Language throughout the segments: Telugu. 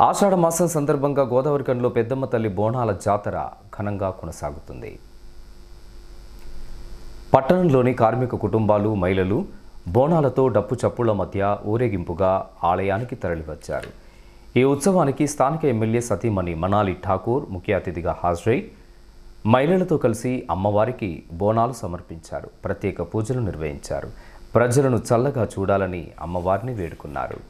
ఆషాఢ మాసం సందర్భంగా గోదావరిఖనిలో పెద్దమ్మ తల్లి బోనాల జాతర ఘనంగా కొనసాగుతుంది. పట్టణంలోని కార్మిక కుటుంబాలు, మహిళలు బోనాలతో డప్పు చప్పుళ్ల మధ్య ఊరేగింపుగా ఆలయానికి తరలివచ్చారు. ఈ ఉత్సవానికి స్థానిక ఎమ్మెల్యే సతీమణి మనాలి ఠాకూర్ ముఖ్య అతిథిగా హాజరై మహిళలతో కలిసి అమ్మవారికి బోనాలు సమర్పించారు. ప్రత్యేక పూజలు నిర్వహించారు. ప్రజలను చల్లగా చూడాలని అమ్మవారిని వేడుకున్నారు.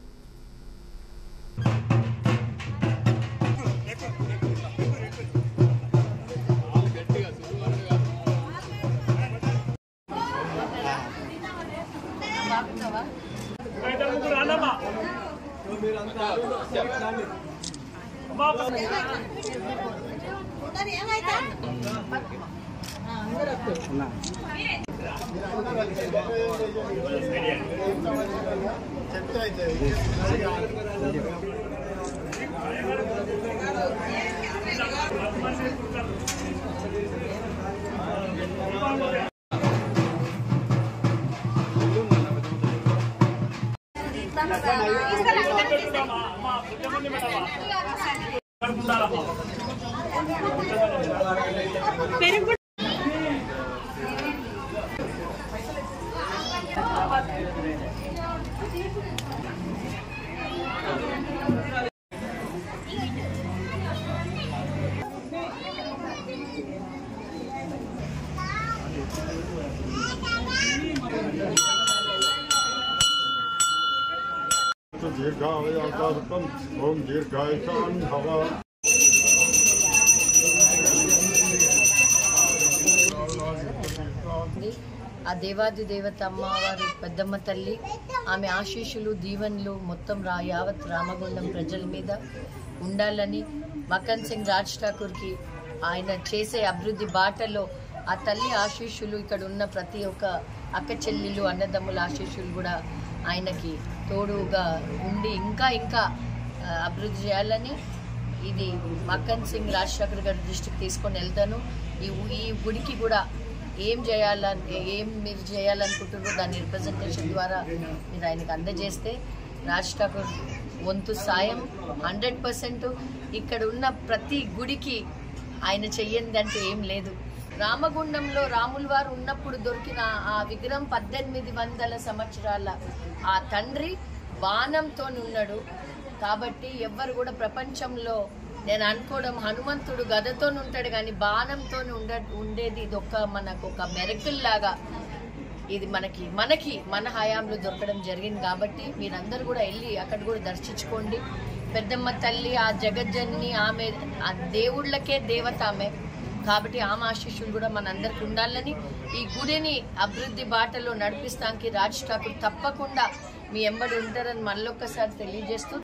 ओम दीर्घायुषान् भव। ఆ దేవాది దేవత అమ్మవారు పెద్దమ్మ తల్లి ఆమె ఆశీస్సులు దీవెనలు మొత్తం యావత్ రామగుండం ప్రజల మీద ఉండాలని మక్కన్ సింగ్ రాజ్ ఠాకూర్కి ఆయన చేసే అభివృద్ధి బాటలో ఆ తల్లి ఆశీస్సులు ఇక్కడ ఉన్న ప్రతి ఒక్క అక్క చెల్లెలు అన్నదమ్ముల ఆశీస్సులు కూడా ఆయనకి తోడుగా ఉండి ఇంకా అభివృద్ధి చేయాలని ఇది మక్కన్ సింగ్ రాజ్ ఠాకూర్ గారి దృష్టికి తీసుకొని వెళ్తాను. ఈ గుడికి కూడా ఏం మీరు చేయాలనుకుంటున్నారో దాని రిప్రజెంటేషన్ ద్వారా మీరు ఆయనకు అందజేస్తే రాజ్ ఠాకూర్ వంతు సాయం 100%. ఇక్కడ ఉన్న ప్రతి గుడికి ఆయన చెయ్యందంటూ ఏం లేదు. రామగుండంలో రాముల వారు ఉన్నప్పుడు దొరికిన ఆ విగ్రహం 1800 సంవత్సరాల ఆ తండ్రి బాణంతో ఉన్నాడు. కాబట్టి ఎవ్వరు కూడా ప్రపంచంలో నేను అనుకోవడం హనుమంతుడు గదతో ఉంటాడు కానీ బాణంతో ఉండేది ఇది మనకు ఒక మెరకిల్ లాగా ఇది మన హయాంలో దొరకడం జరిగింది. కాబట్టి మీరందరూ కూడా వెళ్ళి అక్కడ కూడా దర్శించుకోండి. పెద్దమ్మ తల్లి ఆ జగజ్జన్ని ఆమె ఆ దేవుళ్ళకే దేవత ఆమె. కాబట్టి ఆమె ఆశీస్సులు కూడా మనందరికి ఉండాలని ఈ గుడిని అభివృద్ధి బాటలో నడిపిస్తానికి రాజ్ ఠాకూర్ తప్పకుండా మీ ఎంబడి ఉంటారని మళ్ళొక్కసారి తెలియజేస్తూ